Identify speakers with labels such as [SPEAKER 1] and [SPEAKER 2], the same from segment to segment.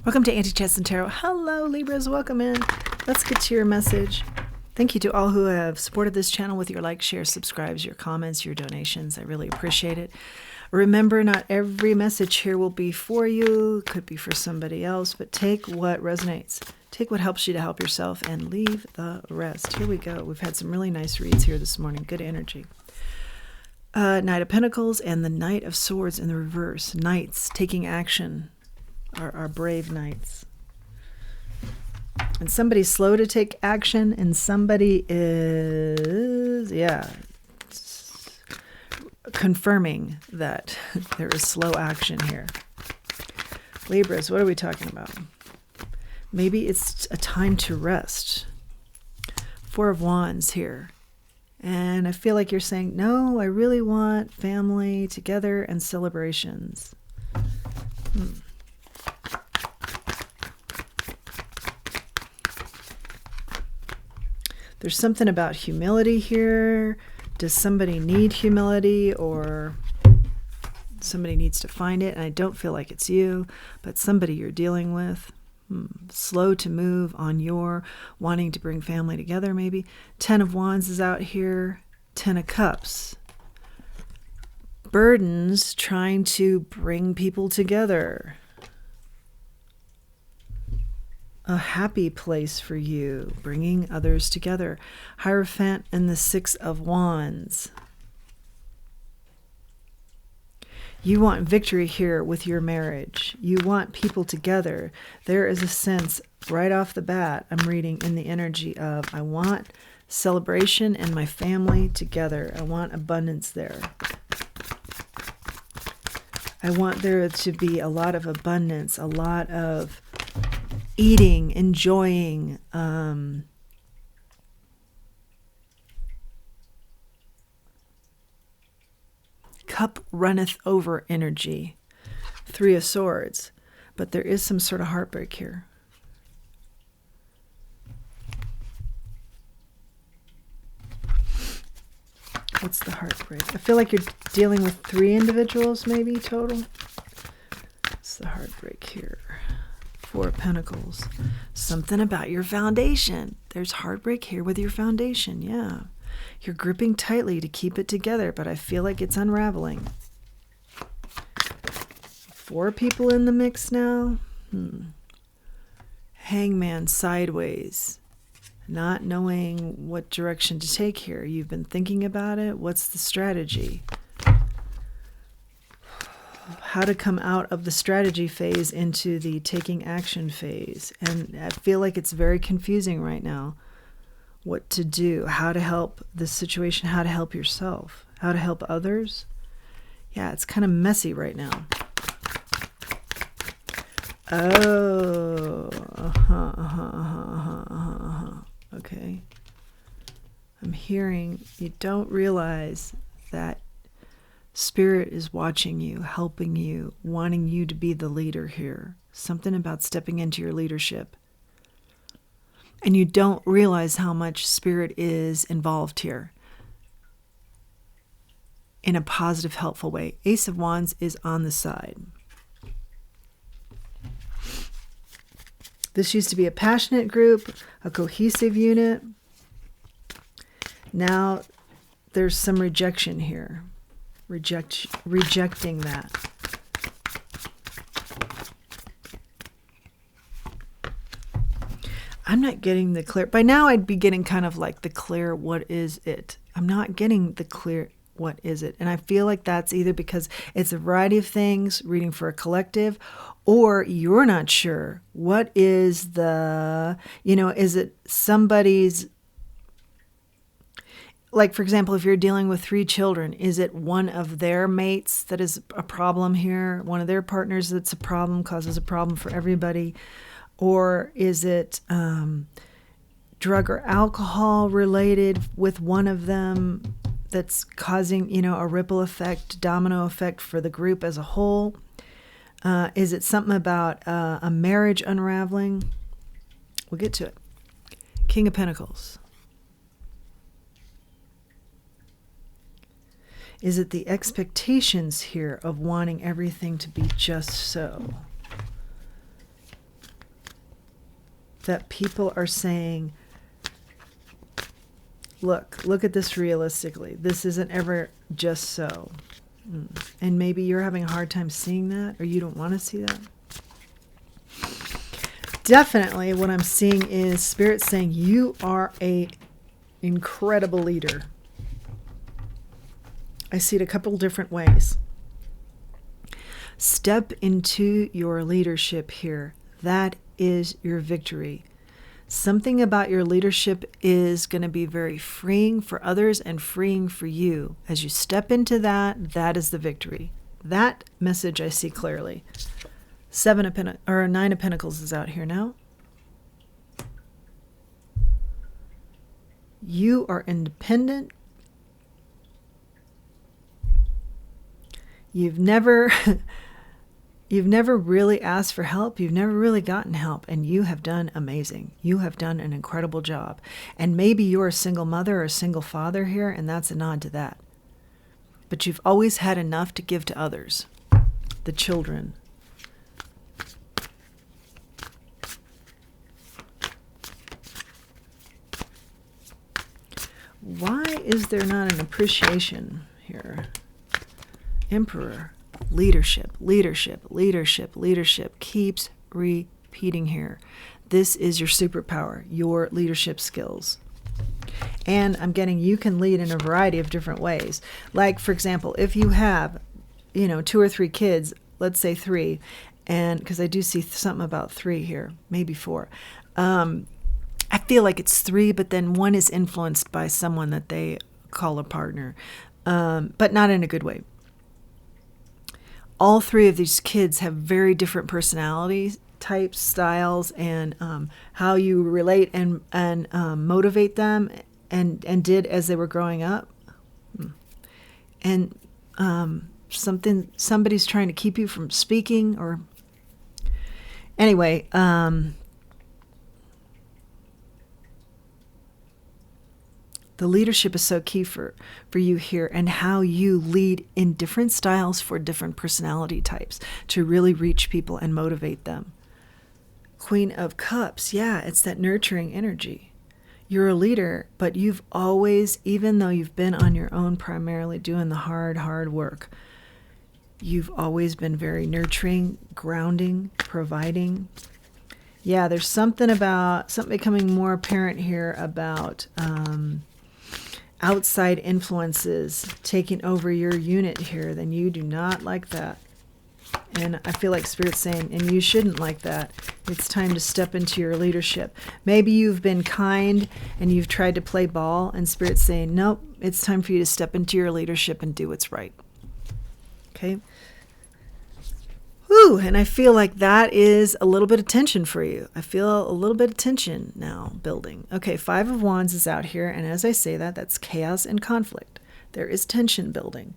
[SPEAKER 1] Welcome to Anti-Chess and Tarot. Hello, Libras. Welcome in. Let's get to your message. Thank you to all who have supported this channel with your likes, shares, subscribes, your comments, your donations. I really appreciate it. Remember, not every message here will be for you. Could be for somebody else, but take what resonates. Take what helps you to help yourself and leave the rest. Here we go. We've had some really nice reads here this morning. Good energy. Knight of Pentacles and the Knight of Swords in the reverse. Knights taking action. Are brave knights. And somebody's slow to take action, and somebody is, confirming that there is slow action here. Libras, what are we talking about? Maybe it's a time to rest. Four of Wands here. And I feel like you're saying, no, I really want family together and celebrations. There's something about humility here. Does somebody need humility, or somebody needs to find it? And I don't feel like it's you, but somebody you're dealing with. Slow to move on your wanting to bring family together, maybe. 10 of Wands is out here. 10 of Cups. Burdens trying to bring people together. A happy place for you, bringing others together. Hierophant and the 6 of Wands. You want victory here with your marriage. You want people together. There is a sense right off the bat, I'm reading in the energy of, I want celebration and my family together. I want abundance there. I want there to be a lot of abundance, a lot of eating, enjoying, cup runneth over energy. 3 of Swords. But there is some sort of heartbreak here. What's the heartbreak? I feel like you're dealing with 3 individuals, maybe, total. What's the heartbreak here? 4 of Pentacles. Something about your foundation. There's heartbreak here with your foundation. Yeah. You're gripping tightly to keep it together, but I feel like it's unraveling. 4 people in the mix now. Hangman sideways. Not knowing what direction to take here. You've been thinking about it. What's the strategy? How to come out of the strategy phase into the taking action phase. And I feel like it's very confusing right now. What to do, how to help this situation, how to help yourself, how to help others. Yeah, it's kind of messy right now. Oh, okay. I'm hearing you don't realize that Spirit is watching you, helping you, wanting you to be the leader here. Something about stepping into your leadership. And you don't realize how much Spirit is involved here in a positive, helpful way. Ace of Wands is on the side. This used to be a passionate group, a cohesive unit. Now there's some rejection here. Rejecting that. I'm not getting the clear. By now I'd be getting kind of like the clear what is it. I'm not getting the clear what is it. And I feel like that's either because it's a variety of things, reading for a collective, or you're not sure. What is the, is it somebody's, like, for example, if you're dealing with 3 children, is it one of their mates that is a problem here? One of their partners that's a problem, causes a problem for everybody? Or is it drug or alcohol related with one of them that's causing, a ripple effect, domino effect for the group as a whole? Is it something about a marriage unraveling? We'll get to it. King of Pentacles. Is it the expectations here of wanting everything to be just so? that people are saying, look at this realistically. This isn't ever just so. And maybe you're having a hard time seeing that, or you don't want to see that. Definitely what I'm seeing is Spirit saying you are a incredible leader. I see it a couple different ways. Step into your leadership here. That is your victory. Something about your leadership is going to be very freeing for others and freeing for you. As you step into that, that is the victory. That message I see clearly. 9 of Pentacles is out here now. You are independent. You've never really asked for help. You've never really gotten help, and you have done amazing. You have done an incredible job. And maybe you're a single mother or a single father here, and that's a nod to that. But you've always had enough to give to others, the children. Why is there not an appreciation here? Emperor. Leadership, leadership, leadership, leadership keeps repeating here. This is your superpower, your leadership skills. And I'm getting you can lead in a variety of different ways. Like, for example, if you have, 2 or 3 kids, let's say 3, and because I do see something about 3 here, maybe 4. I feel like it's 3, but then one is influenced by someone that they call a partner, but not in a good way. All 3 of these kids have very different personality types, styles, and how you relate and motivate them and did as they were growing up. And somebody's trying to keep you from speaking, or anyway, the leadership is so key for you here, and how you lead in different styles for different personality types to really reach people and motivate them. Queen of Cups, yeah, it's that nurturing energy. You're a leader, but you've always, even though you've been on your own primarily doing the hard work, you've always been very nurturing, grounding, providing. Yeah, there's something becoming more apparent here about outside influences taking over your unit here. Then you do not like that. And I feel like Spirit's saying, and you shouldn't like that. It's time to step into your leadership. Maybe you've been kind and you've tried to play ball, and Spirit's saying, nope, it's time for you to step into your leadership and do what's right. Okay? Whew, and I feel like that is a little bit of tension for you. I feel a little bit of tension now building. Okay, 5 of Wands is out here, and as I say that, that's chaos and conflict. There is tension building,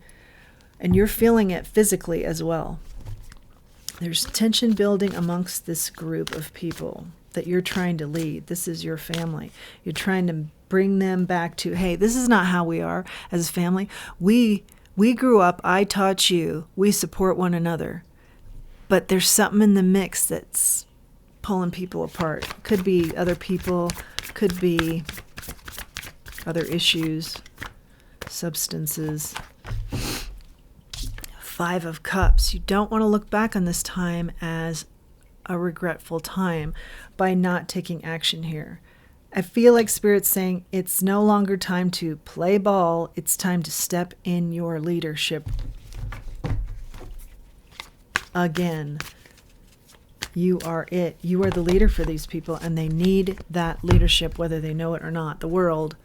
[SPEAKER 1] and you're feeling it physically as well. There's tension building amongst this group of people that you're trying to lead. This is your family. You're trying to bring them back to, hey, this is not how we are as a family. We grew up, I taught you, we support one another. But there's something in the mix that's pulling people apart. Could be other people, could be other issues, substances. 5 of Cups. You don't want to look back on this time as a regretful time by not taking action here. I feel like Spirit's saying it's no longer time to play ball. It's time to step in your leadership. Again, you are it. You are the leader for these people, and they need that leadership whether they know it or not. The world,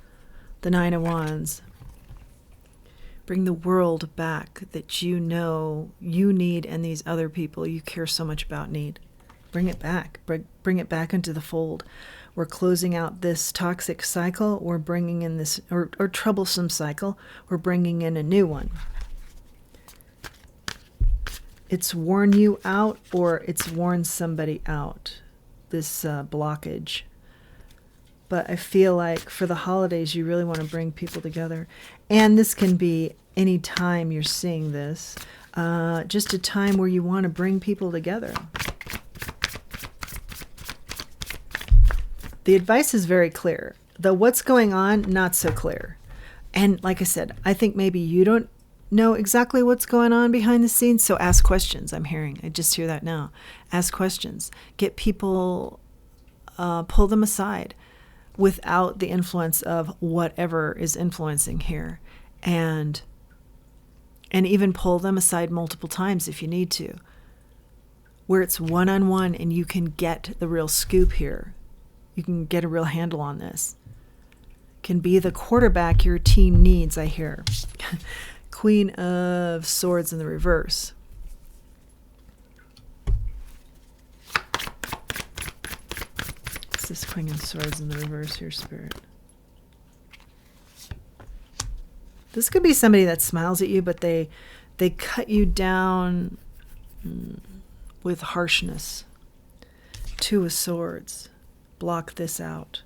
[SPEAKER 1] the 9 of Wands. Bring the world back that you know you need, and these other people you care so much about need. Bring it back. Bring it back into the fold. We're closing out this toxic cycle. We're bringing in this or troublesome cycle. We're bringing in a new one. It's worn you out, or it's worn somebody out, this blockage. But I feel like for the holidays, you really want to bring people together. And this can be any time you're seeing this, just a time where you want to bring people together. The advice is very clear. The what's going on, not so clear. And like I said, I think maybe you don't know exactly what's going on behind the scenes, so ask questions. I just hear that now. Ask questions. Get people, pull them aside without the influence of whatever is influencing here. And even pull them aside multiple times if you need to, where it's one-on-one and you can get the real scoop here. You can get a real handle on this. Can be the quarterback your team needs, I hear. Queen of Swords in the reverse. What's this Queen of Swords in the reverse here, Spirit? This could be somebody that smiles at you, but they cut you down with harshness. Two of Swords. Block this out,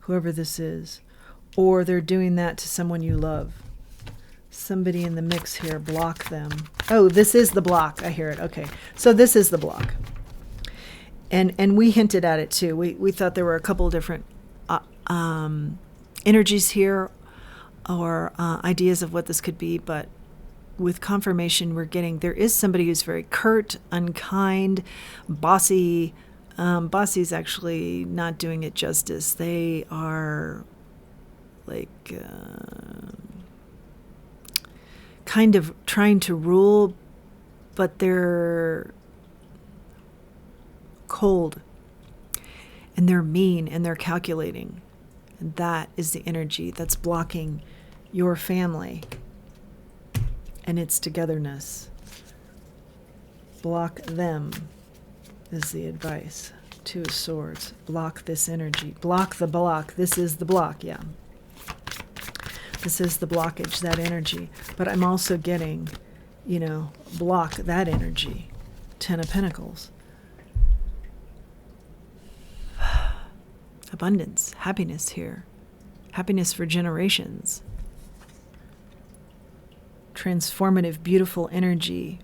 [SPEAKER 1] whoever this is. Or they're doing that to someone you love. Somebody in the mix here, block them. Oh, this is the block. I hear it. Okay, so this is the block. And we hinted at it too. We thought there were a couple of different energies here, or ideas of what this could be, but with confirmation we're getting there is somebody who's very curt, unkind, bossy. Bossy is actually not doing it justice. They are like kind of trying to rule, but they're cold and they're mean and they're calculating. And that is the energy that's blocking your family and its togetherness. Block them is the advice. Two of Swords. Block this energy. Block the block. This is the block, yeah. This is the blockage, that energy. But I'm also getting, block that energy. Ten of Pentacles. Abundance, happiness here. Happiness for generations. Transformative, beautiful energy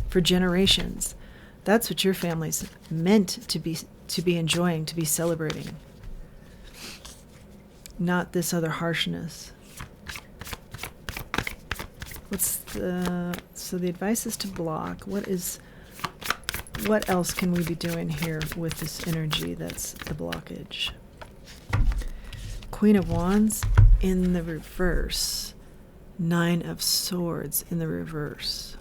[SPEAKER 1] for generations. That's what your family's meant to be enjoying, to be celebrating. Not this other harshness. So the advice is to block. What else can we be doing here with this energy that's the blockage? Queen of Wands in the reverse. Nine of Swords in the reverse.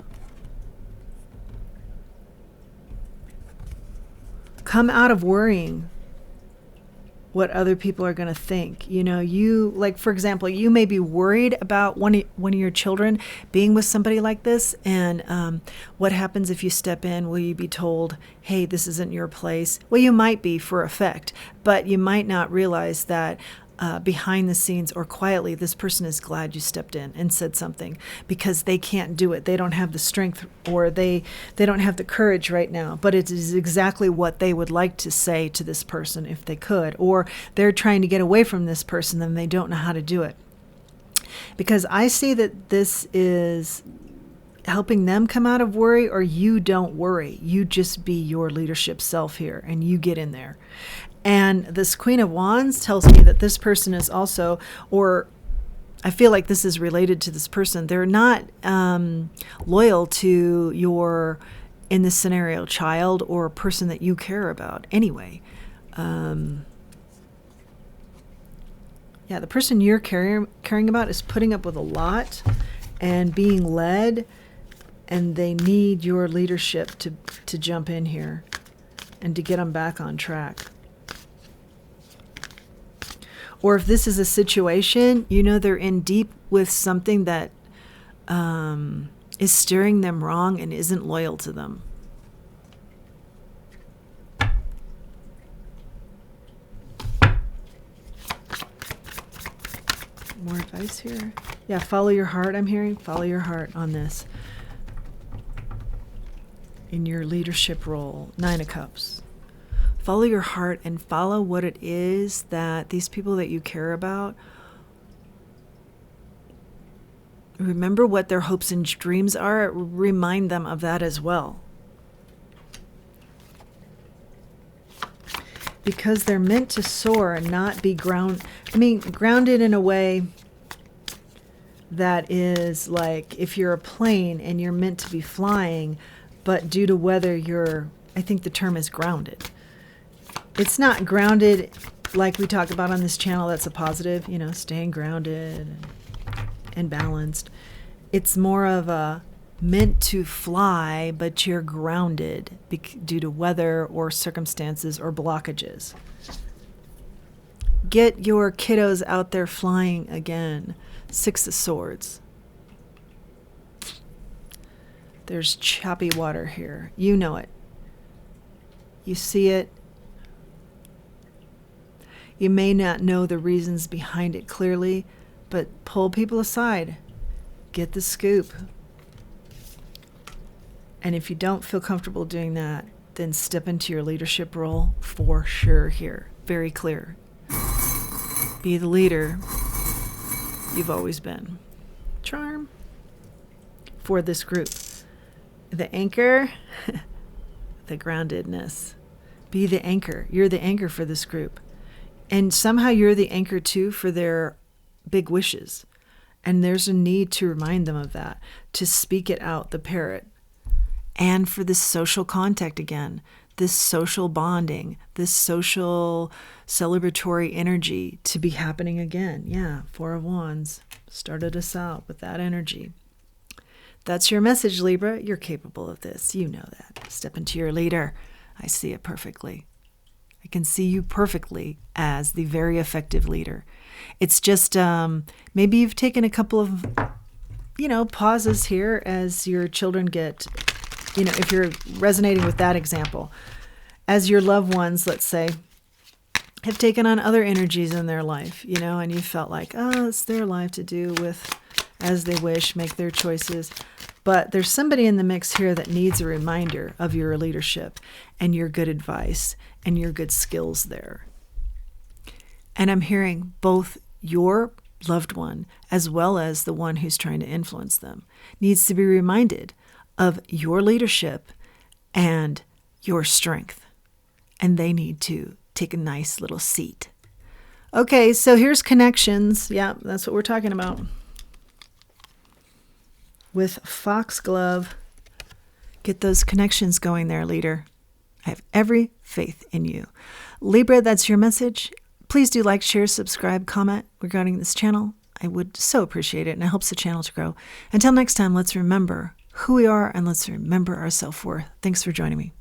[SPEAKER 1] Come out of worrying what other people are going to think. For example, you may be worried about one of your children being with somebody like this, and what happens if you step in? Will you be told, hey, this isn't your place? Well, you might be for effect, but you might not realize that behind the scenes or quietly, this person is glad you stepped in and said something, because they can't do it. They don't have the strength, or they don't have the courage right now, but it is exactly what they would like to say to this person if they could, or they're trying to get away from this person and they don't know how to do it. Because I see that this is helping them come out of worry, or you don't worry. You just be your leadership self here and you get in there. And this Queen of Wands tells me that this person is also, or I feel like this is related to this person. They're not loyal to your, in this scenario, child or person that you care about anyway. The person you're caring about is putting up with a lot and being led, and they need your leadership to jump in here and to get them back on track. Or if this is a situation, they're in deep with something that is steering them wrong and isn't loyal to them. More advice here? Yeah, follow your heart, I'm hearing. Follow your heart on this. In your leadership role. Nine of Cups. Follow your heart and follow what it is that these people that you care about, remember what their hopes and dreams are. Remind them of that as well. because they're meant to soar and not be grounded in a way that is like if you're a plane and you're meant to be flying, but due to weather, I think the term is grounded. It's not grounded like we talk about on this channel. That's a positive, staying grounded and balanced. It's more of a meant to fly, but you're grounded due to weather or circumstances or blockages. Get your kiddos out there flying again. 6 of Swords. There's choppy water here. You know it. You see it. You may not know the reasons behind it clearly, but pull people aside. Get the scoop. And if you don't feel comfortable doing that, then step into your leadership role for sure here. Very clear. Be the leader you've always been. Charm for this group. The anchor, the groundedness. Be the anchor. You're the anchor for this group. And somehow you're the anchor too for their big wishes. And there's a need to remind them of that, to speak it out, the parrot. And for this social contact again, this social bonding, this social celebratory energy to be happening again. Yeah, 4 of Wands started us out with that energy. That's your message, Libra. You're capable of this. You know that. Step into your leader. I see it perfectly. I can see you perfectly as the very effective leader. It's just maybe you've taken a couple of, pauses here as your children get, if you're resonating with that example, as your loved ones, let's say, have taken on other energies in their life, and you felt like, it's their life to do with as they wish, make their choices. But there's somebody in the mix here that needs a reminder of your leadership and your good advice and your good skills there. And I'm hearing both your loved one as well as the one who's trying to influence them needs to be reminded of your leadership and your strength. And they need to take a nice little seat. Okay, so here's connections. Yeah, that's what we're talking about. With Foxglove, get those connections going there, leader. I have every faith in you. Libra, that's your message. Please do like, share, subscribe, comment regarding this channel. I would so appreciate it, and it helps the channel to grow. Until next time, let's remember who we are and let's remember our self-worth. Thanks for joining me.